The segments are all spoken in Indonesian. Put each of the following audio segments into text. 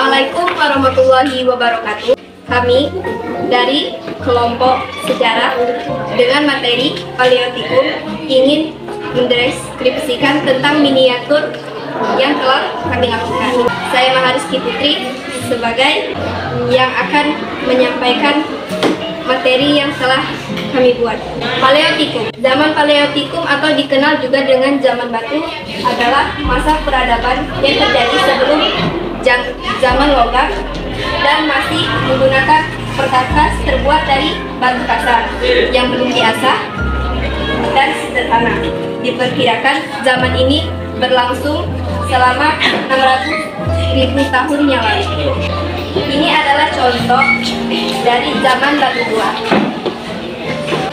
Assalamualaikum warahmatullahi wabarakatuh. Kami dari kelompok sejarah dengan materi Paleotikum ingin mendeskripsikan tentang miniatur yang telah kami lakukan. Saya Mahariski Putri sebagai yang akan menyampaikan materi yang telah kami buat. Paleotikum. Zaman Paleotikum atau dikenal juga dengan zaman batu adalah masa peradaban yang terjadi sebelum zaman logam dan masih menggunakan perkakas terbuat dari batu kasar yang belum diasah dan sederhana. Diperkirakan zaman ini berlangsung selama 600.000 tahun yang lalu. Ini adalah contoh dari zaman batu tua.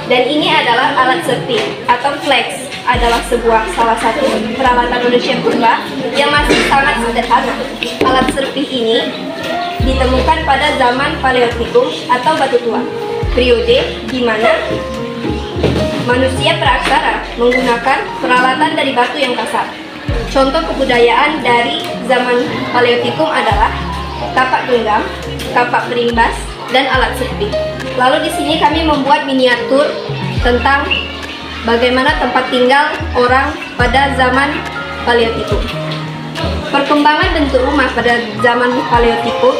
Dan ini adalah alat serpi atau flex, adalah salah satu peralatan manusia purba yang masih sangat sederhana. Alat serpi ini ditemukan pada zaman Paleotikum atau batu tua, periode di mana manusia praaksara menggunakan peralatan dari batu yang kasar. Contoh kebudayaan dari zaman Paleotikum adalah kapak genggam, kapak perimbas, dan alat serpi. Lalu di sini kami membuat miniatur tentang bagaimana tempat tinggal orang pada zaman Paleotikum. Perkembangan bentuk rumah pada zaman Paleotikum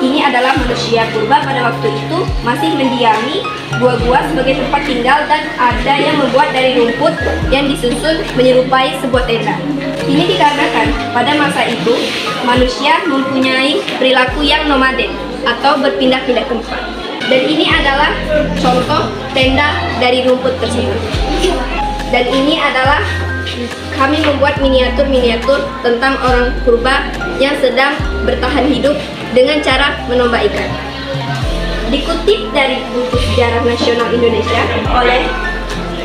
ini adalah manusia purba pada waktu itu masih mendiami gua-gua sebagai tempat tinggal dan ada yang membuat dari rumput yang disusun menyerupai sebuah tenda. Ini dikarenakan pada masa itu manusia mempunyai perilaku yang nomaden atau berpindah-pindah tempat. Dan ini adalah contoh tenda dari rumput tersebut. Dan ini adalah kami membuat miniatur-miniatur tentang orang purba yang sedang bertahan hidup dengan cara menomba ikan. Dikutip dari buku Sejarah Nasional Indonesia oleh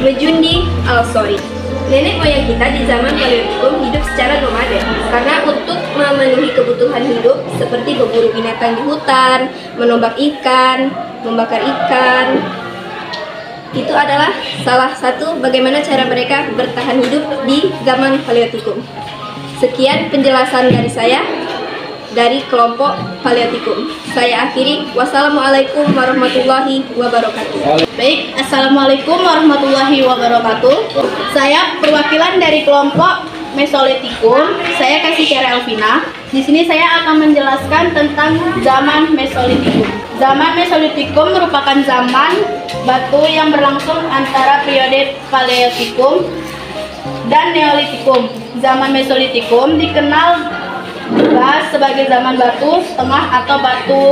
Mejundi Al-Sori, nenek moyang kita di zaman Paleotikum hidup secara nomaden karena untuk memenuhi kebutuhan hidup seperti berburu binatang di hutan, menombak ikan, membakar ikan. Itu adalah salah satu bagaimana cara mereka bertahan hidup di zaman Paleotikum. Sekian penjelasan dari saya dari kelompok Paleotikum. Saya akhiri. Wassalamualaikum warahmatullahi wabarakatuh. Baik, assalamualaikum warahmatullahi wabarakatuh. Saya perwakilan dari kelompok Mesolitikum. Saya Kasihtiara Elvina. Di sini saya akan menjelaskan tentang zaman Mesolitikum. Zaman Mesolitikum merupakan zaman batu yang berlangsung antara periode Paleotikum dan Neolitikum. Zaman Mesolitikum dikenal juga sebagai zaman batu setengah atau batu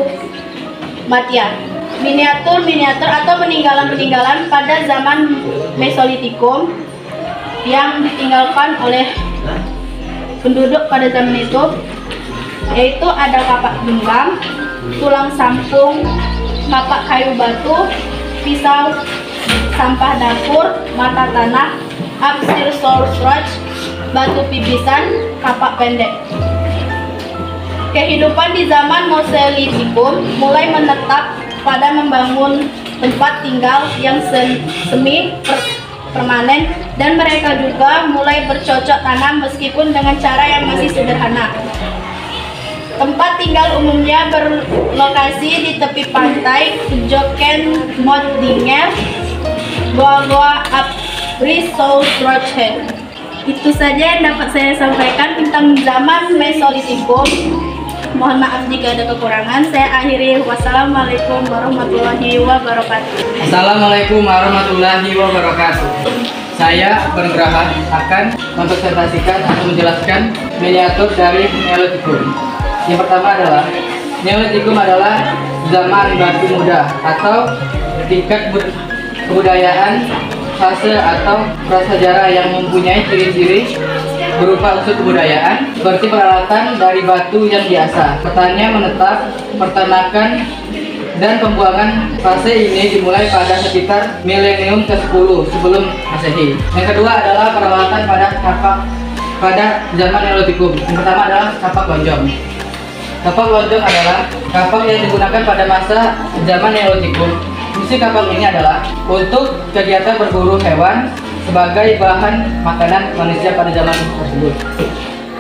matian. Miniatur-miniatur atau peninggalan-peninggalan pada zaman Mesolitikum yang ditinggalkan oleh penduduk pada zaman itu yaitu ada kapak genggam, tulang sampung, kapak kayu batu, pisau, sampah dapur, mata tanah, apsir Solsroch, batu pipisan, kapak pendek. Kehidupan di zaman Mesolitikum mulai menetap pada membangun tempat tinggal yang semi permanen dan mereka juga mulai bercocok tanam meskipun dengan cara yang masih sederhana. Tempat tinggal umumnya berlokasi di tepi pantai, Joken Moddingen, Goa-Goa Apri Solsroche. Itu saja yang dapat saya sampaikan tentang zaman Mesolitikum. Mohon maaf jika ada kekurangan. Saya akhiri. Wassalamualaikum warahmatullahi wabarakatuh. Assalamualaikum warahmatullahi wabarakatuh. Saya Bergraha akan mempresentasikan atau menjelaskan miniatur dari Neolitikum. Yang pertama adalah Neolitikum adalah zaman batu muda atau tingkat kebudayaan fase atau prasejarah yang mempunyai ciri-ciri berupa unsur kebudayaan seperti peralatan dari batu yang diasah, pertanian menetap, peternakan, dan pembuangan. Fase ini dimulai pada sekitar milenium ke-10 sebelum Masehi. Yang kedua adalah peralatan pada zaman Neolitikum. Yang pertama adalah kapak lonjong. Kapak lonjong adalah kapak yang digunakan pada masa zaman Neolitikum. Fungsi kapak ini adalah untuk kegiatan berburu hewan sebagai bahan makanan manusia pada zaman tersebut.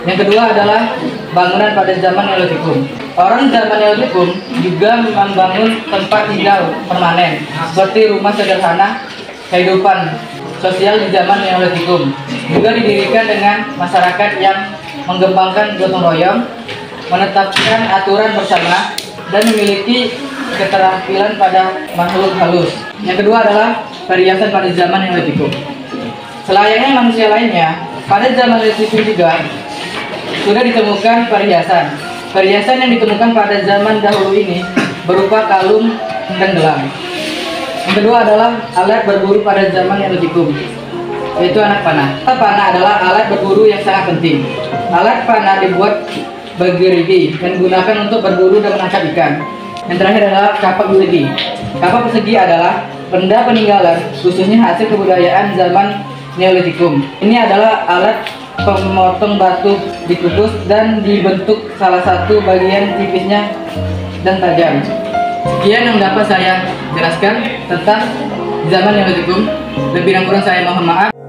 Yang kedua adalah bangunan pada zaman Neolitikum. Orang zaman Neolitikum juga membangun tempat tinggal permanen, seperti rumah sederhana. Kehidupan sosial di zaman Neolitikum juga didirikan dengan masyarakat yang mengembangkan gotong royong, menetapkan aturan bersama, dan memiliki keterampilan pada makhluk halus. Yang kedua adalah perhiasan pada zaman Neolitikum. Selayaknya manusia lainnya, pada zaman Neolitikum juga sudah ditemukan perhiasan. Perhiasan yang ditemukan pada zaman dahulu ini berupa kalung dan gelang. Yang kedua adalah alat berburu pada zaman Neolitikum, yaitu anak panah. Panah adalah alat berburu yang sangat penting. Alat panah dibuat bergerigi dan digunakan untuk berburu dan menangkap ikan. Yang terakhir adalah kapak persegi. Kapak persegi adalah benda peninggalan, khususnya hasil kebudayaan zaman Neolitikum. Ini adalah alat pemotong batu dikukus dan dibentuk salah satu bagian tipisnya dan tajam. Sekian yang dapat saya jelaskan tentang zaman Neolitikum. Lebih dan kurang saya mohon maaf.